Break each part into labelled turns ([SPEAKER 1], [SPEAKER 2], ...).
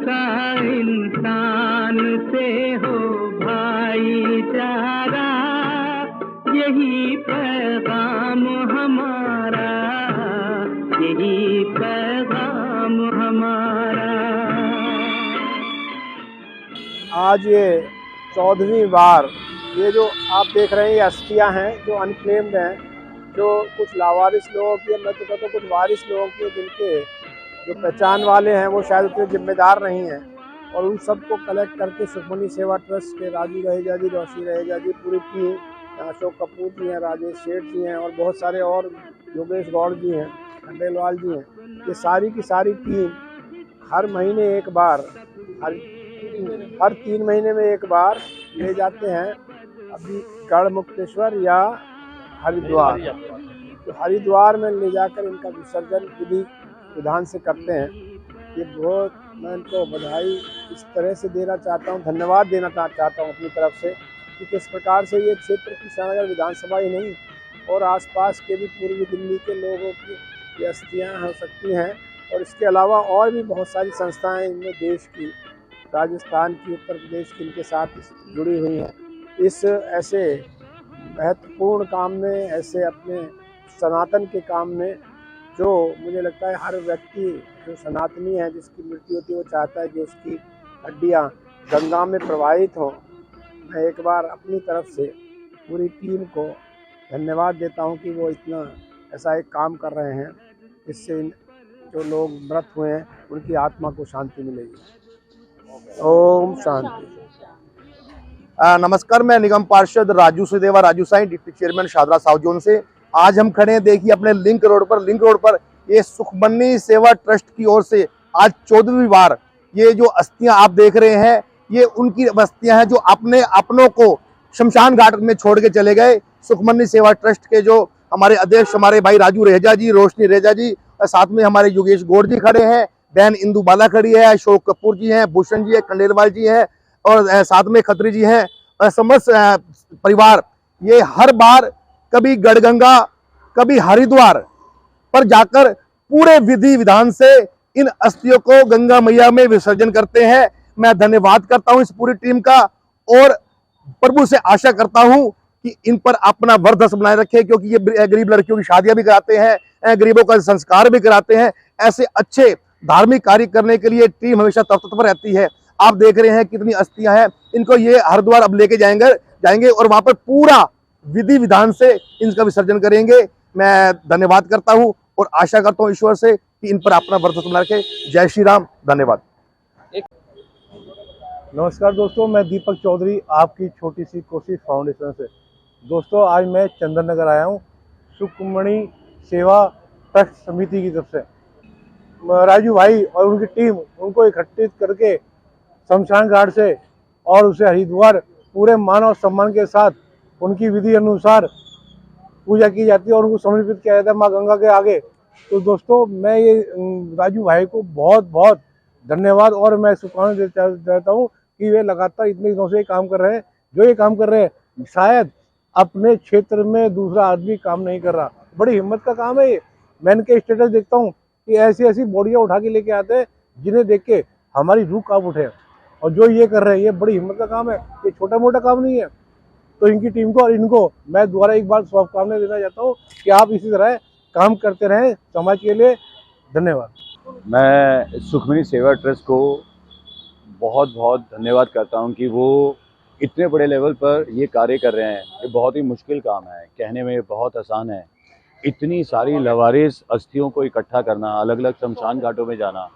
[SPEAKER 1] सा इंसान से हो भाईचारा, यही पैगाम हमारा, यही पैगाम हमारा।
[SPEAKER 2] आज ये 14वीं बार ये जो आप देख रहे हैं ये अस्थियां हैं जो अनक्लेम्ड हैं, जो कुछ लावारिस लोगों की, मैं तो कहता हूँ कुछ वारिस लोगों की, जिनके जो पहचान वाले हैं वो शायद उतने जिम्मेदार नहीं हैं, और उन सबको कलेक्ट करके सुखमनी सेवा ट्रस्ट के राजू रहेजा जी, रोशी रहेजा जी, पूरी टीम, अशोक कपूर जी हैं, राजेश सेठ जी हैं और बहुत सारे और, योगेश गौड़ जी हैं, खंडेलवाल जी हैं, ये सारी की सारी टीम हर महीने एक बार, हर 3 महीने में एक बार ले जाते हैं अभी गढ़मुक्तेश्वर या हरिद्वार। तो हरिद्वार में ले जाकर इनका विसर्जन विधि विधान से करते हैं। ये बहुत, मैं इनको बधाई इस तरह से देना चाहता हूँ, धन्यवाद देना चाहता हूँ अपनी तरफ से कि किस प्रकार से ये क्षेत्र की श्रीनगर विधानसभा ही नहीं और आसपास के भी पूर्वी दिल्ली के लोगों की ये अस्थियाँ हो सकती हैं। और इसके अलावा और भी बहुत सारी संस्थाएं इनमें देश की, राजस्थान की, उत्तर प्रदेश की इनके साथ जुड़ी हुई हैं। इस ऐसे महत्वपूर्ण काम में, ऐसे अपने सनातन के काम में, जो मुझे लगता है हर व्यक्ति जो सनातनी है, जिसकी मृत्यु होती है, वो चाहता है कि उसकी हड्डियाँ गंगा में प्रवाहित हों। मैं एक बार अपनी तरफ से पूरी टीम को धन्यवाद देता हूं कि वो इतना ऐसा एक काम कर रहे हैं, इससे जो लोग व्रत हुए हैं उनकी आत्मा को शांति मिलेगी। ओम शांति।
[SPEAKER 3] नमस्कार, मैं निगम पार्षद Raju Sudeva, Raju Sai, deputy chairman Shahdara south zone से। आज हम खड़े हैं, देखिए, अपने लिंक रोड पर ये सुखमनी सेवा ट्रस्ट की ओर से आज 14वीं बार ये जो अस्थियां आप देख रहे हैं, ये उनकी अस्थियां हैं जो अपने अपनों को शमशान घाट में छोड़ के चले गए। सुखमनी सेवा ट्रस्ट के जो हमारे अध्यक्ष, हमारे भाई राजू रहेजा जी, रोशनी रहेजा जी, और साथ में हमारे योगेश गौड़ जी खड़े हैं, बहन इंदू बाला खड़ी है, अशोक कपूर जी हैं, भूषण जी है, खंडेलवाल जी हैं, और साथ में खत्री जी हैं, और समस्त परिवार ये हर बार कभी गढ़गंगा, कभी हरिद्वार पर जाकर पूरे विधि विधान से इन अस्थियों को गंगा मैया में विसर्जन करते हैं। मैं धन्यवाद करता हूं इस पूरी टीम का, और प्रभु से आशा करता हूं कि इन पर अपना वर्चस्व बनाए रखे, क्योंकि ये गरीब लड़कियों की शादियां भी कराते हैं, गरीबों का संस्कार भी कराते हैं। ऐसे अच्छे धार्मिक कार्य करने के लिए टीम हमेशा तत्पर रहती है। आप देख रहे हैं कितनी अस्थियां हैं, इनको ये हरिद्वार अब लेके जाएंगे और वहां पर पूरा विधि विधान से इनका विसर्जन करेंगे। मैं धन्यवाद करता हूं और आशा करता हूं ईश्वर से कि इन पर अपना वर्चस्व बना रखे। जय श्री राम, धन्यवाद।
[SPEAKER 2] नमस्कार दोस्तों, मैं दीपक चौधरी, आपकी छोटी सी कोशिश फाउंडेशन से। दोस्तों, आज मैं चंदन नगर आया हूँ सुखमनी सेवा ट्रस्ट समिति की तरफ से। राजू भाई और उनकी टीम उनको इकट्ठित करके शमशान घाट से और उसे हरिद्वार पूरे मान और सम्मान के साथ उनकी विधि अनुसार पूजा की जाती है और उनको समर्पित किया जाता है माँ गंगा के आगे। तो दोस्तों, मैं ये राजू भाई को बहुत बहुत धन्यवाद और मैं शुभकामनाएं देता हूँ कि वे लगातार इतने दिनों से काम कर रहे हैं। जो ये काम कर रहे हैं, शायद अपने क्षेत्र में दूसरा आदमी काम नहीं कर रहा। बड़ी हिम्मत का काम है ये। मैं इनके स्टेटस देखता हूँ कि ऐसी ऐसी बॉडियाँ उठा के लेके आते हैं जिन्हें देख के हमारी रूह कांप उठे, और जो ये कर रहे हैं ये बड़ी हिम्मत का काम है, ये छोटा मोटा काम नहीं है। तो इनकी टीम को और इनको मैं दोबारा एक बार शुभकामनाएं देना चाहता हूँ कि आप इसी तरह काम करते रहें समाज के लिए। धन्यवाद।
[SPEAKER 4] मैं सुखमनी सेवा ट्रस्ट को बहुत बहुत धन्यवाद करता हूं कि वो इतने बड़े लेवल पर ये कार्य कर रहे हैं। ये बहुत ही मुश्किल काम है, कहने में बहुत आसान है। इतनी सारी लवारिस अस्थियों को इकट्ठा करना, अलग अलग शमशान घाटों में जाना,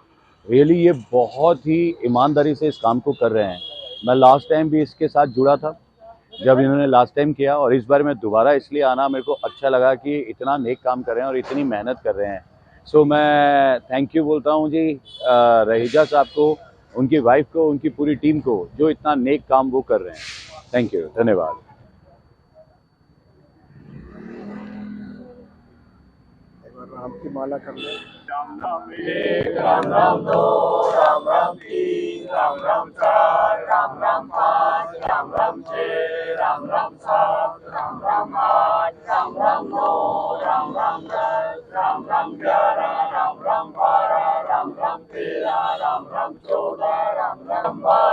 [SPEAKER 4] रियली ये बहुत ही ईमानदारी से इस काम को कर रहे हैं। मैं लास्ट टाइम भी इसके साथ जुड़ा था जब इन्होंने लास्ट टाइम किया, और इस बार मैं दोबारा इसलिए आना मेरे को अच्छा लगा कि इतना नेक काम कर रहे हैं और इतनी मेहनत कर रहे हैं। सो मैं थैंक यू बोलता हूँ जी रहेजा साहब को, उनकी वाइफ को, उनकी पूरी टीम को, जो इतना नेक काम वो कर रहे हैं। थैंक यू, धन्यवाद।
[SPEAKER 2] राम की माला करना।
[SPEAKER 5] राम राम एक, राम राम दो, राम राम तीन, राम राम चार, राम राम पाँच, राम राम छः, राम राम सात, राम राम आठ, राम राम नौ, राम राम 10, राम राम 11, राम राम 12, राम राम 13, राम राम 14,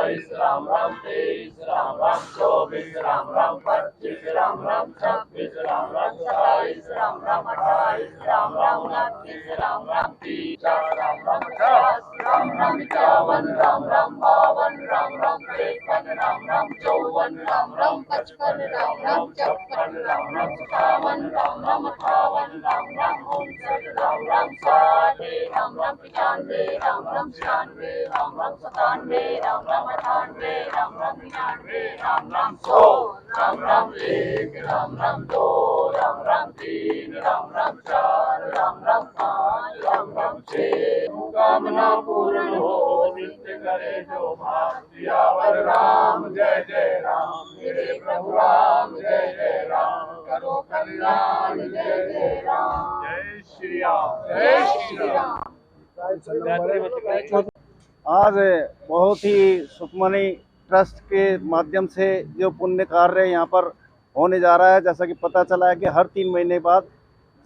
[SPEAKER 5] 28 राम राम 23 राम राम 24 राम राम 25 राम राम 26 राम राम 27 राम राम 28 राम राम 29 राम राम 30 राम राम 50 राम राम 51 राम राम 52 राम राम 53 राम राम 54 राम राम 55 राम राम 56 राम राम 57 राम राम 58 राम राम 59 राम राम 60 राम राम 95 राम राम 96 राम राम 97 राम राम 98 राम राम 99 राम राम 100 राम राम 1 राम राम 2 राम राम 3 राम राम 4 राम राम 5 राम राम 6 कामना पूर्ण हो नित्य करे जो भाव सियावर राम जय जय राम मेरे प्रभु राम जय जय राम करो कल्याण जय जय राम जय श्री राम जय श्री राम।
[SPEAKER 6] आज बहुत ही सुखमनी ट्रस्ट के माध्यम से जो पुण्य कार्य यहाँ पर होने जा रहा है, जैसा कि पता चला है कि हर 3 महीने बाद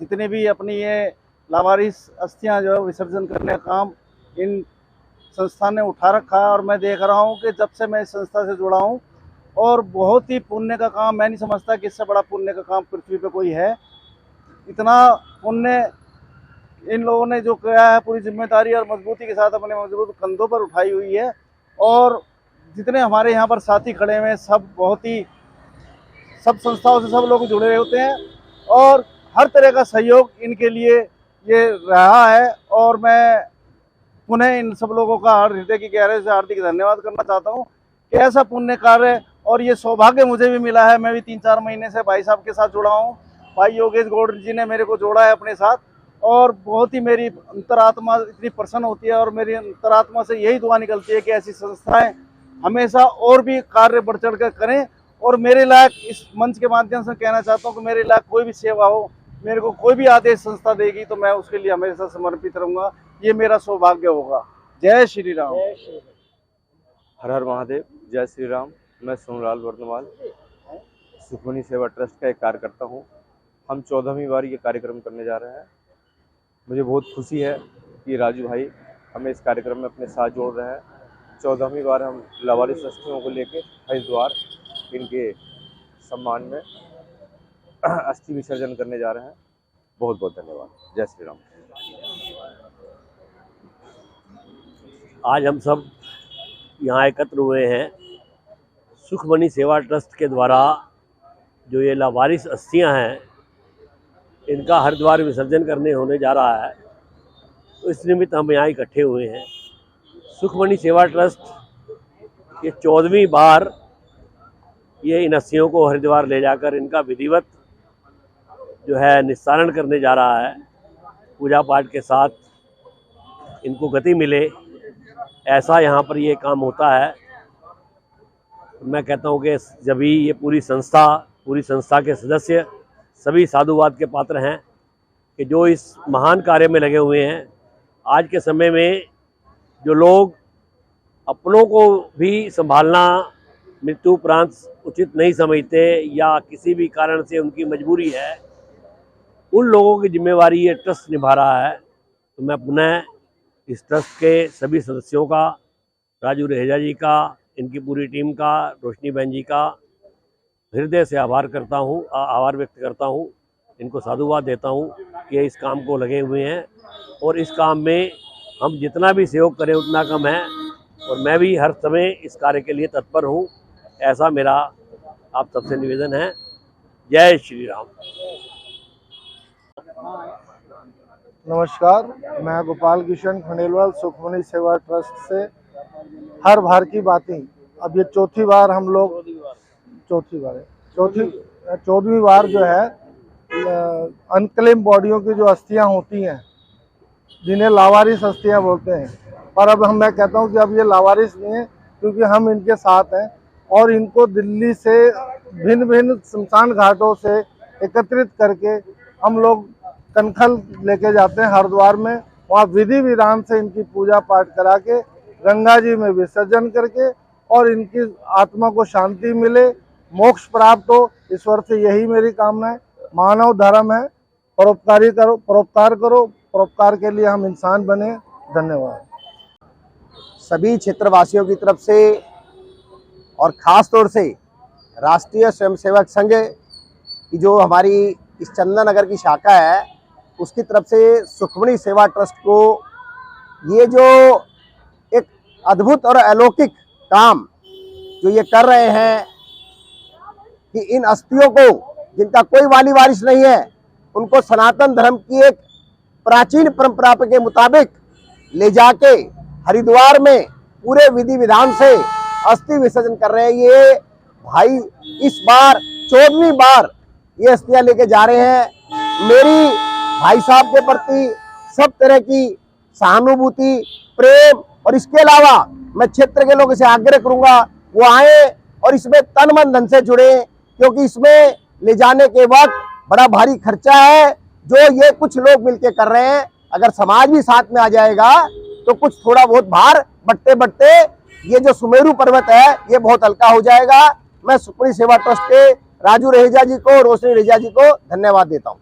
[SPEAKER 6] जितने भी अपनी ये लावारिस अस्थियाँ जो है विसर्जन करने का काम इन संस्था ने उठा रखा है। और मैं देख रहा हूँ कि जब से मैं इस संस्था से जुड़ा हूँ और बहुत ही पुण्य का काम, मैं नहीं समझता कि इससे बड़ा पुण्य का काम पृथ्वी पे कोई है। इतना पुण्य इन लोगों ने जो किया है पूरी जिम्मेदारी और मजबूती के साथ अपने मजबूत कंधों पर उठाई हुई है। और जितने हमारे यहाँ पर साथी खड़े हुए हैं सब बहुत ही सब संस्थाओं से सब लोग जुड़े होते हैं और हर तरह का सहयोग इनके लिए ये रहा है। और मैं पुनः इन सब लोगों का हृदय की गहराई से हार्दिक धन्यवाद करना चाहता हूँ कि ऐसा पुण्य कार्य और ये सौभाग्य मुझे भी मिला है। मैं भी 3-4 महीने से भाई साहब के साथ जुड़ा हूँ। भाई योगेश गौड़ जी ने मेरे को जोड़ा है अपने साथ और बहुत ही मेरी अंतरात्मा इतनी प्रसन्न होती है और मेरी अंतरात्मा से यही दुआ निकलती है कि ऐसी संस्थाएं हमेशा और भी कार्य बढ़ चढ़ कर करें। और मेरे लायक इस मंच के माध्यम से कहना चाहता हूं कि मेरे लायक कोई भी सेवा हो, मेरे को कोई भी आदेश संस्था देगी तो मैं उसके लिए हमेशा समर्पित रहूंगा। ये मेरा सौभाग्य होगा। जय श्री राम।
[SPEAKER 7] हर हर महादेव। जय श्री राम। मैं सोनलाल वर्धमान सुखमनी सेवा ट्रस्ट का एक कार्यकर्ता हूँ। हम 14वीं बार ये कार्यक्रम करने जा रहे हैं। मुझे बहुत खुशी है कि राजू भाई हमें इस कार्यक्रम में अपने साथ जोड़ रहे हैं। 14वीं बार हम लावारिस अस्थियों को लेकर हरिद्वार इनके सम्मान में अस्थि विसर्जन करने जा रहे हैं। बहुत बहुत धन्यवाद। जय श्री राम।
[SPEAKER 8] आज हम सब यहाँ एकत्र हुए हैं सुखमनी सेवा ट्रस्ट के द्वारा जो ये लावारिस अस्थियाँ हैं इनका हरिद्वार विसर्जन करने होने जा रहा है, तो इस निमित्त हम यहाँ इकट्ठे हुए हैं। सुखमनी सेवा ट्रस्ट ये 14वीं बार ये इन अस्थियों को हरिद्वार ले जाकर इनका विधिवत जो है निस्तारण करने जा रहा है। पूजा पाठ के साथ इनको गति मिले ऐसा यहाँ पर ये काम होता है। मैं कहता हूँ कि जब भी ये पूरी संस्था के सदस्य सभी साधुवाद के पात्र हैं कि जो इस महान कार्य में लगे हुए हैं। आज के समय में जो लोग अपनों को भी संभालना मृत्यु उपरांत उचित नहीं समझते या किसी भी कारण से उनकी मजबूरी है, उन लोगों की जिम्मेवारी ये ट्रस्ट निभा रहा है। तो मैं पुनः इस ट्रस्ट के सभी सदस्यों का, राजू रहेजा जी का, इनकी पूरी टीम का, रोशनी बहन जी का हृदय से आभार व्यक्त करता हूँ। इनको साधुवाद देता हूँ कि इस काम को लगे हुए हैं और इस काम में हम जितना भी सहयोग करें उतना कम है। और मैं भी हर समय इस कार्य के लिए तत्पर हूँ, ऐसा मेरा आप सबसे निवेदन है। जय श्री राम।
[SPEAKER 2] नमस्कार, मैं गोपाल किशन खंडेलवाल सुखमनी सेवा ट्रस्ट से हर बार की बातें। अब ये चौथी बार हम लोग 14वीं बार जो है अनक्लेम बॉडियों की जो अस्थियां होती हैं जिन्हें लावारिस अस्थियां बोलते हैं, पर अब मैं कहता हूं कि अब ये लावारिस नहीं है क्योंकि हम इनके साथ हैं और इनको दिल्ली से भिन्न भिन्न शमशान घाटों से एकत्रित करके हम लोग कनखल लेके जाते हैं हरिद्वार में। वहाँ विधि विधान से इनकी पूजा पाठ करा के गंगा जी में विसर्जन करके और इनकी आत्मा को शांति मिले, मोक्ष प्राप्त हो। ईश्वर से यही मेरी कामना है। मानव धर्म है, परोपकार करो, परोपकार के लिए हम इंसान बने। धन्यवाद।
[SPEAKER 3] सभी क्षेत्रवासियों की तरफ से
[SPEAKER 2] और ख़ास तौर से राष्ट्रीय स्वयंसेवक संघ की जो हमारी इस चंदन नगर की शाखा है उसकी तरफ से सुखमणि सेवा ट्रस्ट को ये जो एक अद्भुत और अलौकिक काम जो ये कर रहे हैं कि इन अस्थियों को जिनका कोई वाली वारिस नहीं है उनको सनातन धर्म की एक प्राचीन परंपरा के मुताबिक ले जाके हरिद्वार में पूरे विधि विधान से अस्थि विसर्जन कर रहे हैं। ये भाई इस बार 14वीं बार ये अस्थियां लेके जा रहे हैं। मेरी भाई साहब के प्रति सब तरह की सहानुभूति, प्रेम और इसके अलावा मैं क्षेत्र के लोगों से आग्रह करूंगा वो आए और इसमें तन मन धन से जुड़े, क्योंकि इसमें ले जाने के वक्त बड़ा भारी खर्चा है जो ये कुछ लोग मिलके कर रहे हैं। अगर समाज भी साथ में आ जाएगा तो कुछ थोड़ा बहुत भार बढ़ते बढ़ते ये जो सुमेरु पर्वत है ये बहुत हल्का हो जाएगा। मैं सुखमणि सेवा ट्रस्ट के राजू रहेजा जी को, रोशनी रहेजा जी को धन्यवाद देता हूँ।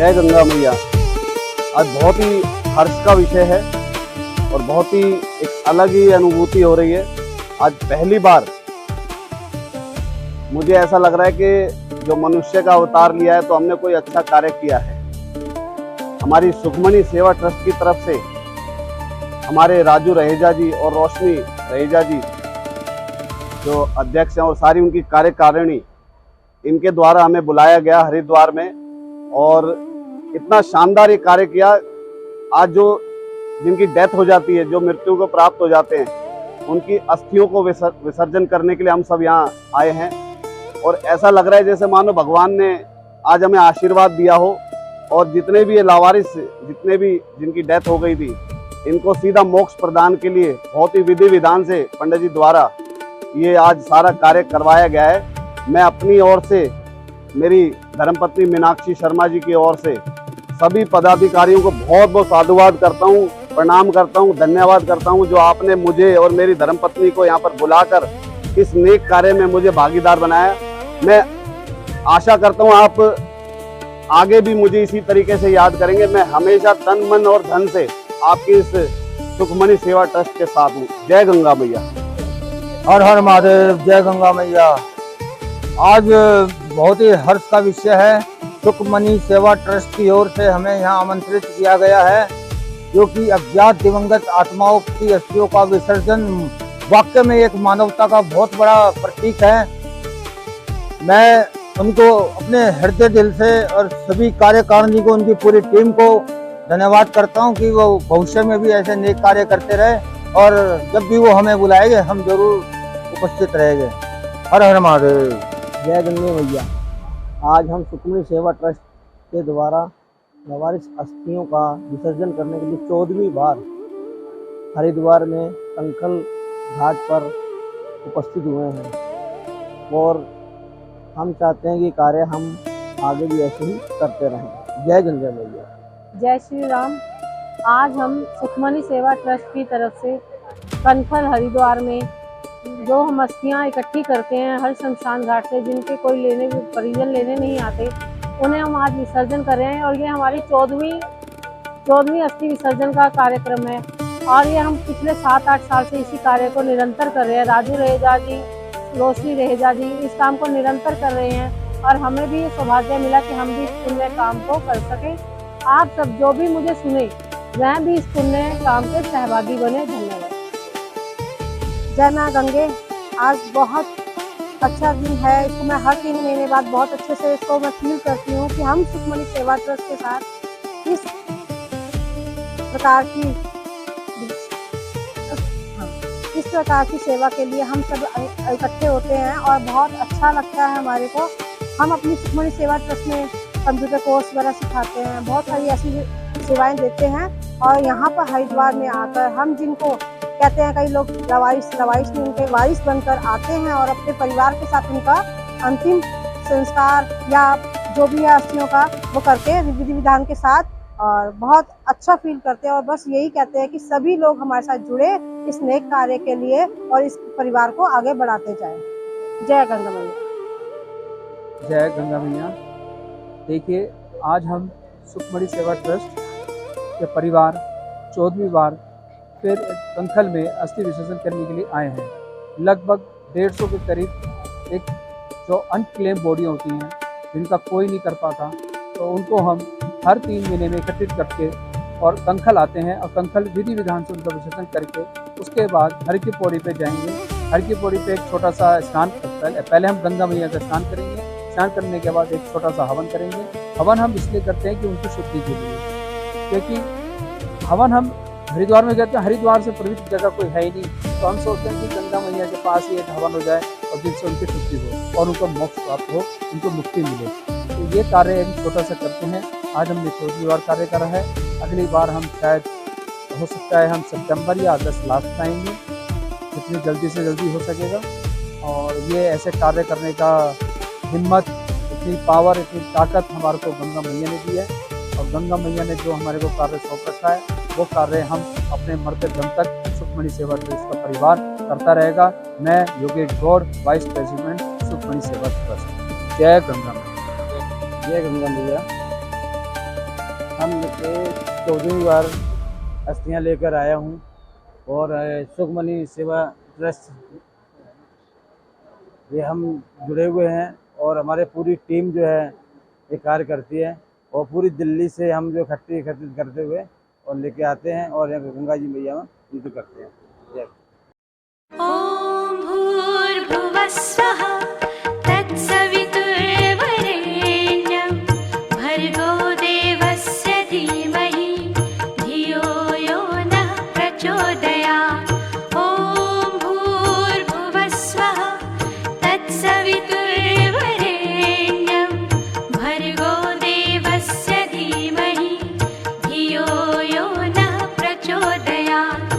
[SPEAKER 6] जय गंगा मैया। आज बहुत ही हर्ष का विषय है और बहुत ही एक अलग ही अनुभूति हो रही है। आज पहली बार मुझे ऐसा लग रहा है कि जो मनुष्य का अवतार लिया है तो हमने कोई अच्छा कार्य किया है। हमारी सुखमनी सेवा ट्रस्ट की तरफ से हमारे राजू रहेजा जी और रोशनी रहेजा जी जो अध्यक्ष हैं और सारी उनकी कार्यकारिणी, इनके द्वारा हमें बुलाया गया हरिद्वार में और इतना शानदार ये कार्य किया। आज जो जिनकी डेथ हो जाती है, जो मृत्यु को प्राप्त हो जाते हैं, उनकी अस्थियों को विसर्जन करने के लिए हम सब यहाँ आए हैं और ऐसा लग रहा है जैसे मानो भगवान ने आज हमें आशीर्वाद दिया हो और जितने भी ये लावारिस, जितने भी जिनकी डेथ हो गई थी, इनको सीधा मोक्ष प्रदान के लिए बहुत ही विधि विधान से पंडित जी द्वारा ये आज सारा कार्य करवाया गया है। मैं अपनी ओर से, मेरी धर्मपत्नी मीनाक्षी शर्मा जी की ओर से सभी पदाधिकारियों को बहुत बहुत साधुवाद करता हूँ, प्रणाम करता हूँ, धन्यवाद करता हूँ जो आपने मुझे और मेरी धर्मपत्नी को यहाँ पर बुलाकर इस नेक कार्य में मुझे भागीदार बनाया। मैं आशा करता हूँ आप आगे भी मुझे इसी तरीके से याद करेंगे। मैं हमेशा तन मन और धन से आपकी इस सुखमनी सेवा ट्रस्ट के साथ हूँ। जय गंगा मैया।
[SPEAKER 9] हर हर महादेव। जय गंगा मैया। आज बहुत ही हर्ष का विषय है। सुखमनी सेवा ट्रस्ट की ओर से हमें यहाँ आमंत्रित किया गया है, जो कि अज्ञात दिवंगत आत्माओं की अस्थियों का विसर्जन वाकई में एक मानवता का बहुत बड़ा प्रतीक है। मैं उनको अपने हृदय दिल से और सभी कार्यकारिणी को, उनकी पूरी टीम को धन्यवाद करता हूं कि वो भविष्य में भी ऐसे नेक कार्य करते रहे और जब भी वो हमें बुलाएंगे हम जरूर उपस्थित रहेंगे। हर हर महादेव।
[SPEAKER 10] जय गंगा मैया। आज हम सुखमनी सेवा ट्रस्ट के द्वारा लावारिस अस्थियों का विसर्जन करने के लिए 14वीं बार हरिद्वार में कंखल घाट पर उपस्थित हुए हैं और हम चाहते हैं कि कार्य हम आगे भी ऐसे ही करते रहें। जय गंगा मैया।
[SPEAKER 11] जय श्री राम। आज हम सुखमनी सेवा ट्रस्ट की तरफ से कनखल हरिद्वार में जो हम अस्थियाँ इकट्ठी करते हैं हर शमशान घाट से, जिनके कोई परिजन लेने नहीं आते, उन्हें हम आज विसर्जन कर रहे हैं और ये हमारी 14वीं अस्थि विसर्जन का कार्यक्रम है और ये हम पिछले 7-8 साल से इसी कार्य को निरंतर कर रहे हैं। राजू रहेजा जी, रोशनी रहेजा जी इस काम को निरंतर कर रहे हैं और हमें भी सौभाग्य मिला कि हम भी इस पुण्य काम को कर सकें। आप सब जो भी मुझे सुने, वह भी इस पुण्य काम के सहभागी बने। धन्यवाद।
[SPEAKER 12] जय मां गंगे। आज बहुत अच्छा दिन है। इसको मैं हर 3 महीने बाद बहुत अच्छे से इसको मैं फील करती हूँ कि हम सुखमनी सेवा ट्रस्ट के साथ इस प्रकार की सेवा के लिए हम सब इकट्ठे होते हैं और बहुत अच्छा लगता है हमारे को। हम अपनी सुखमनी सेवा ट्रस्ट में कंप्यूटर कोर्स वगैरह सिखाते हैं, बहुत सारी ऐसी सेवाएं देते हैं और यहाँ पर हरिद्वार में आकर हम जिनको कहते हैं, कई लोग लावारिस में उनके वारिस बनकर आते हैं और अपने परिवार के साथ उनका अंतिम संस्कार या जो भी है अस्थियों का वो करते हैं विधि विधान के साथ और बहुत अच्छा फील करते हैं और बस यही कहते हैं कि सभी लोग हमारे साथ जुड़े इस नेक कार्य के लिए और इस परिवार को आगे बढ़ाते जाएं। जय गंगा मैया।
[SPEAKER 13] जय गंगा मैया। देखिए, आज हम सुखमनी सेवा ट्रस्ट के परिवार 14वीं बार फिर कंखल में अस्थि विसर्जन करने के लिए आए हैं। लगभग 150 के करीब एक जो अनक्लेम बॉडी होती हैं, जिनका कोई नहीं कर पाता, तो उनको हम हर 3 महीने में एकत्रित करके और कंखल आते हैं और कंखल विधि विधान से उनका विसर्जन करके उसके बाद हर की पौड़ी पे जाएंगे। हर की पौड़ी पे एक छोटा सा स्नान, पहले हम गंगा मैया का स्नान करेंगे। स्नान करने के बाद एक छोटा सा हवन करेंगे। हवन हम इसलिए करते हैं कि उनकी शुद्धि के लिए, क्योंकि हवन हम हरिद्वार में कहते हैं, हरिद्वार से पवित्र जगह कोई है ही नहीं, तो हम सोचते हैं कि गंगा मैया के पास ही एक हवन हो जाए और जिससे उनकी शुद्धि हो और उनको मोक्ष प्राप्त हो, उनको मुक्ति मिले। तो ये कार्य एक छोटा सा करते हैं। आज हमने 14वीं बार कार्य करा है। अगली बार हम शायद हो सकता है हम सितंबर या अगस्त लास्ट में आएंगे, जितनी जल्दी से जल्दी हो सकेगा। और ये ऐसे कार्य करने का हिम्मत, इतनी पावर, इतनी ताकत हमारे को गंगा मैया ने दी है और गंगा मैया ने जो हमारे को कार्य सौंप रखा है, वो कार्य हम अपने मरते दम तक सुखमनी सेवा ट्रस्ट का परिवार करता रहेगा। मैं योगेश गौड़, वाइस प्रेसिडेंट सुखमनी सेवा ट्रस्ट। जय गंगा मैया।
[SPEAKER 10] जय गंगा मैया।
[SPEAKER 6] हम 14वीं बार अस्थियां लेकर आया हूं और सुखमनी सेवा ट्रस्ट ये हम जुड़े हुए हैं और हमारे पूरी टीम जो है ये कार्य करती है और पूरी दिल्ली से हम जो एकत्रित करते हुए और लेके आते हैं और यहाँ गंगा जी मैया में उनको करते हैं। जय।
[SPEAKER 14] ॐ भूर्भुवस्वः तत्सवितुर्वरेण्यं भर्गो देवस्य धीमहि धियो यो नः प्रचोदयात्। ॐ भूर्भुवस्वः तत्सवितुर्वरेण्यं भर्गो देवस्य धीमहि धियो यो नः प्रचोदयात्।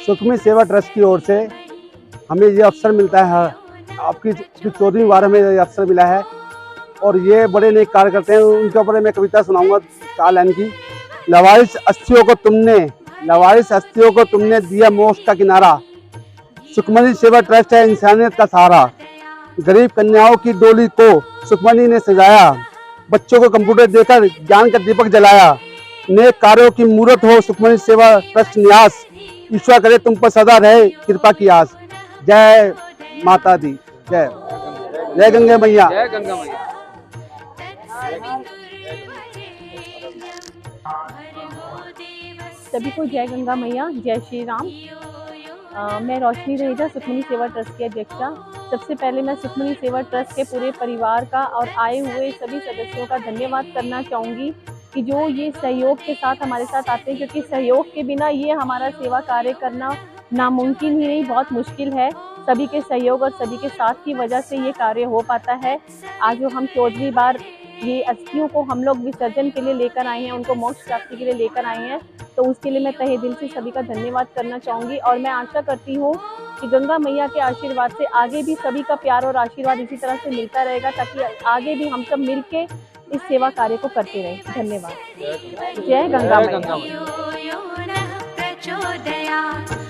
[SPEAKER 2] सुखमनी सेवा ट्रस्ट की ओर से हमें ये अवसर मिलता है, आपकी 14वीं बार हमें ये अवसर मिला है और ये बड़े नेक कार्य करते हैं। उनके ऊपर मैं कविता सुनाऊंगा 4 लाइन की। लवारिस अस्थियों को तुमने दिया मोक्ष का किनारा, सुखमनी सेवा ट्रस्ट है इंसानियत का सहारा। गरीब कन्याओं की डोली को सुखमनी ने सजाया, बच्चों को कंप्यूटर देकर ज्ञान का दीपक जलाया। नेक कार्यों की मूर्त हो सुखमनी सेवा ट्रस्ट न्यास, ईश्वर करे तुम पर सदा रहे कृपा की आस। जय माता दी, जय जय गंगा मैया।
[SPEAKER 13] जय गंगा मैया।
[SPEAKER 11] सभी को जय गंगा मैया, जय श्री राम। मैं रोशनी रहेजा, सुखमनी सेवा ट्रस्ट की अध्यक्षा। सबसे पहले मैं सुखमनी सेवा ट्रस्ट के पूरे परिवार का और आए हुए सभी सदस्यों का धन्यवाद करना चाहूँगी कि जो ये सहयोग के साथ हमारे साथ आते हैं, क्योंकि सहयोग के बिना ये हमारा सेवा कार्य करना नामुमकिन ही नहीं, बहुत मुश्किल है। सभी के सहयोग और सभी के साथ की वजह से ये कार्य हो पाता है। आज जो हम 14वीं बार ये अस्थियों को हम लोग विसर्जन के लिए लेकर आए हैं, उनको मोक्ष प्राप्ति के लिए लेकर आए हैं, तो उसके लिए मैं तहे दिल से सभी का धन्यवाद करना चाहूँगी। और मैं आशा करती हूँ कि गंगा मैया के आशीर्वाद से आगे भी सभी का प्यार और आशीर्वाद इसी तरह से मिलता रहेगा, ताकि आगे भी हम सब मिलके इस सेवा कार्य को करते रहें। धन्यवाद। जय गंगा मैया।
[SPEAKER 14] यो यो नः प्रचोदयात्